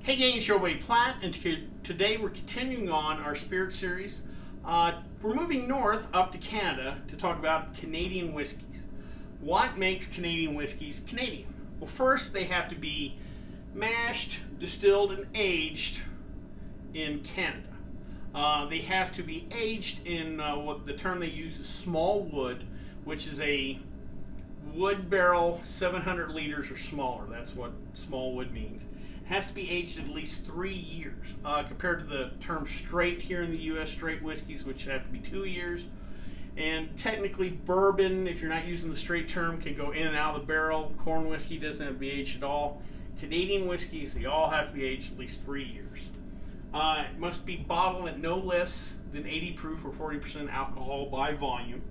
Hey gang, it's your boy Platt, and today we're continuing on our spirit series. We're moving north up to Canada to talk about Canadian whiskeys. What makes Canadian whiskeys Canadian? Well, first they have to be mashed, distilled, and aged in Canada. They have to be aged in what the term they use is small wood, which is a wood barrel 700 liters or smaller. That's what small wood means. Has to be aged at least 3 years, compared to the term straight here in the U.S., straight whiskeys, which have to be 2 years. And technically, bourbon, if you're not using the straight term, can go in and out of the barrel. Corn whiskey doesn't have to be aged at all. Canadian whiskeys, they all have to be aged at least 3 years. It must be bottled at no less than 80 proof or 40% alcohol by volume.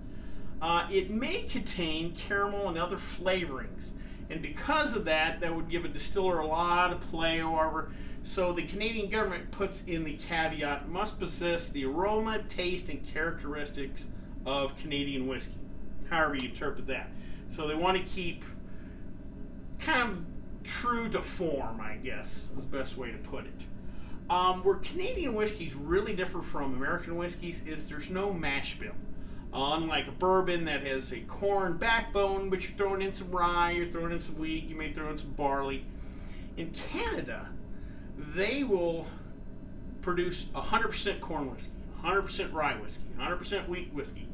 It may contain caramel and other flavorings. And because of that, that would give a distiller a lot of play, however. So the Canadian government puts in the caveat, must possess the aroma, taste, and characteristics of Canadian whiskey. However you interpret that. So they want to keep kind of true to form, I guess, is the best way to put it. Where Canadian whiskeys really differ from American whiskeys is there's no mash bill. Unlike a bourbon that has a corn backbone, but you're throwing in some rye, you're throwing in some wheat, you may throw in some barley. In Canada, they will produce 100% corn whiskey, 100% rye whiskey, 100% wheat whiskey,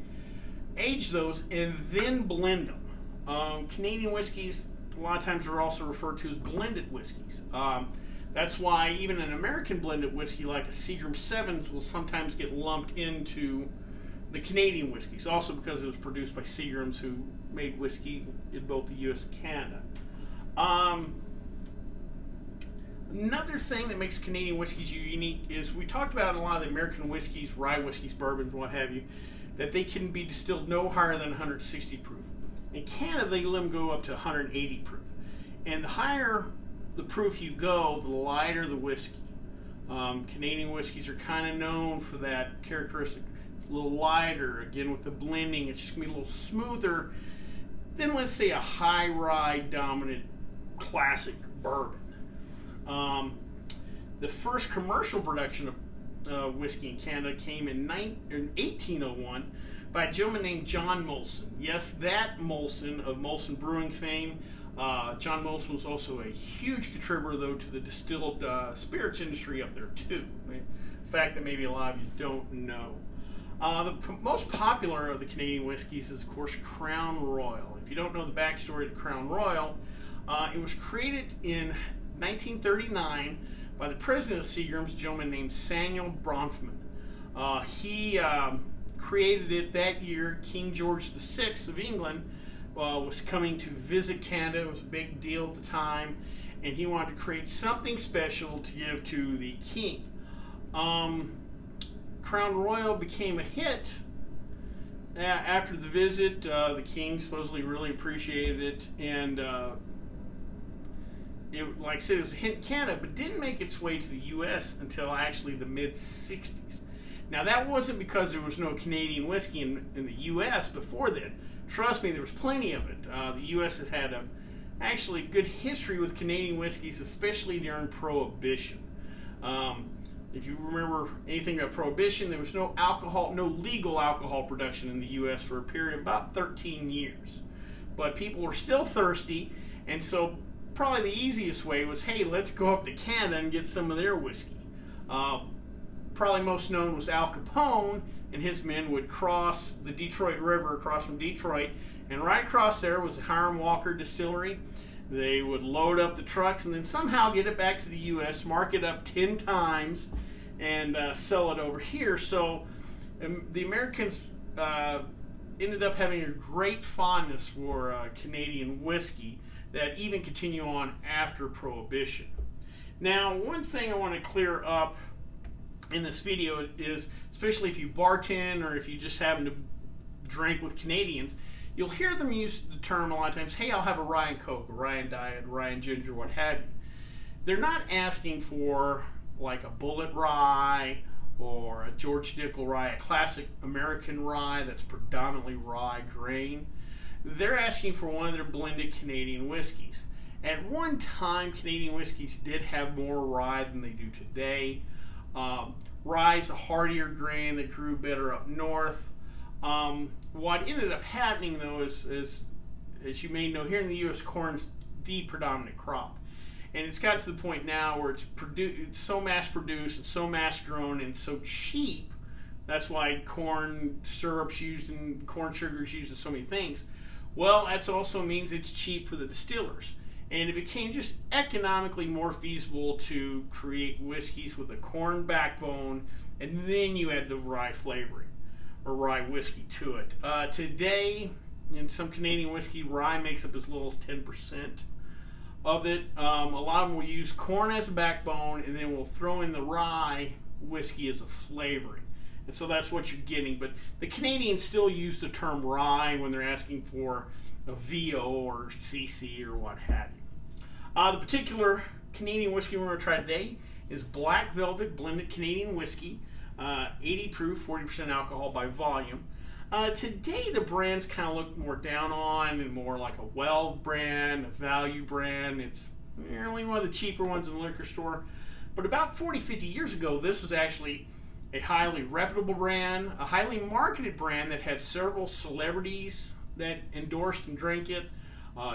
age those, and then blend them. Canadian whiskeys, a lot of times, are also referred to as blended whiskeys. That's why even an American blended whiskey like a Seagram 7s will sometimes get lumped into the Canadian whiskeys, also because it was produced by Seagrams, who made whiskey in both the U.S. and Canada. Another thing that makes Canadian whiskeys unique is we talked about in a lot of the American whiskeys, rye whiskeys, bourbons, what have you, that they can be distilled no higher than 160 proof. In Canada, they let them go up to 180 proof. And the higher the proof you go, the lighter the whiskey. Canadian whiskeys are kind of known for that characteristic. A little lighter, again with the blending, it's just going to be a little smoother than, let's say, a high rye dominant classic bourbon. The first commercial production of whiskey in Canada came in 1801 by a gentleman named John Molson. Yes, that Molson of Molson Brewing fame. John Molson was also a huge contributor, though, to the distilled spirits industry up there too. A fact that maybe a lot of you don't know. The most popular of the Canadian whiskeys is, of course, Crown Royal. If you don't know the backstory to Crown Royal, it was created in 1939 by the president of Seagrams, a gentleman named Samuel Bronfman. He created it that year. King George VI of England was coming to visit Canada. It was a big deal at the time, and he wanted to create something special to give to the king. Crown Royal became a hit after the visit. The king supposedly really appreciated it, and it, like I said, it was a hit in Canada, but didn't make its way to the U.S. until actually the mid-60s. Now, that wasn't because there was no Canadian whiskey in the U.S. before then. Trust me, there was plenty of it. The U.S. has had actually good history with Canadian whiskeys, especially during Prohibition. If you remember anything about Prohibition, there was no legal alcohol production in the U.S. for a period of about 13 years. But people were still thirsty, and so probably the easiest way was, hey, let's go up to Canada and get some of their whiskey. Probably most known was Al Capone, and his men would cross the Detroit River, across from Detroit, and right across there was the Hiram Walker Distillery. They would load up the trucks and then somehow get it back to the U.S., mark it up 10 times, and sell it over here. So the Americans ended up having a great fondness for Canadian whiskey that even continue on after Prohibition. Now, one thing I want to clear up in this video is, especially if you bartend or if you just happen to drink with Canadians, you'll hear them use the term a lot of times, hey, I'll have a rye and Coke, a rye and diet, a rye and ginger, what have you. They're not asking for like a Bullet rye or a George Dickel rye, a classic American rye that's predominantly rye grain. They're asking for one of their blended Canadian whiskeys. At one time, Canadian whiskeys did have more rye than they do today. Rye is a hardier grain that grew better up north. What ended up happening, though, is, as you may know, here in the U.S., corn's the predominant crop. And it's got to the point now where it's so mass-produced and so mass-grown and so cheap. That's why corn syrup's used and corn sugar is used in so many things. Well, that also means it's cheap for the distillers. And it became just economically more feasible to create whiskeys with a corn backbone, and then you add the rye flavoring or rye whiskey to it. Today, in some Canadian whiskey, rye makes up as little as 10% of it. A lot of them will use corn as a backbone, and then we'll throw in the rye whiskey as a flavoring. And so that's what you're getting. But the Canadians still use the term rye when they're asking for a VO or CC or what have you. The particular Canadian whiskey we're going to try today is Black Velvet Blended Canadian Whiskey, 80 proof, 40% alcohol by volume. Today the brands kind of look more down on and more like a well brand, a value brand. It's really one of the cheaper ones in the liquor store. But about 40, 50 years ago, this was actually a highly reputable brand, a highly marketed brand that had several celebrities that endorsed and drank it.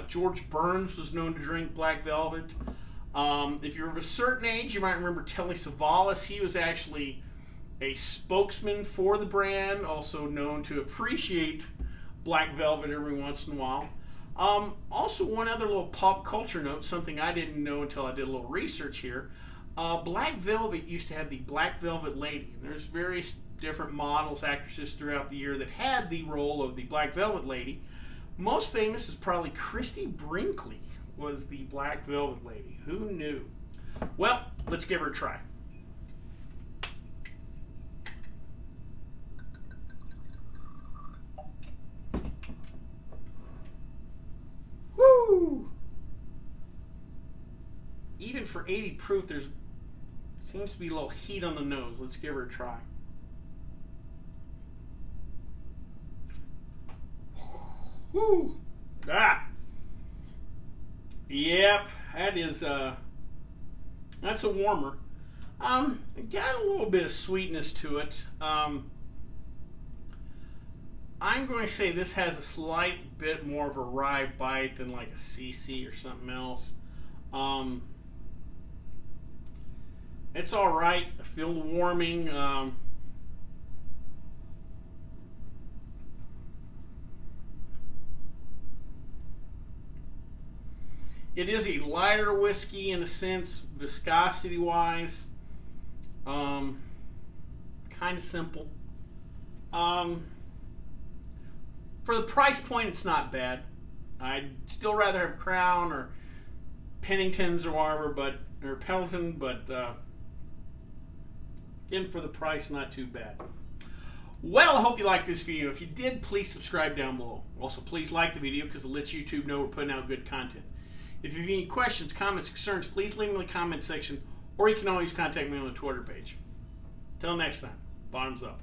George Burns was known to drink Black Velvet. If you're of a certain age, you might remember Telly Savalas. He was actually a spokesman for the brand, also known to appreciate Black Velvet every once in a while. Also, one other little pop culture note, something I didn't know until I did a little research here. Black Velvet used to have the Black Velvet Lady. And there's various different models, actresses throughout the year that had the role of the Black Velvet Lady. Most famous is probably Christy Brinkley was the Black Velvet Lady. Who knew? Well, let's give her a try. Woo! Even for 80 proof, there's seems to be a little heat on the nose. Let's give her a try. Woo! Ah! Yep, that is that's a warmer. It got a little bit of sweetness to it. I'm going to say this has a slight bit more of a rye bite than like a CC or something else. It's all right. I feel the warming. It is a lighter whiskey in a sense, viscosity-wise. Kind of simple. For the price point, it's not bad. I'd still rather have Crown or Pennington's or whatever, or Pendleton, but again, for the price, not too bad. Well, I hope you liked this video. If you did, please subscribe down below. Also, please like the video because it lets YouTube know we're putting out good content. If you have any questions, comments, concerns, please leave them in the comment section, or you can always contact me on the Twitter page. Till next time, bottoms up.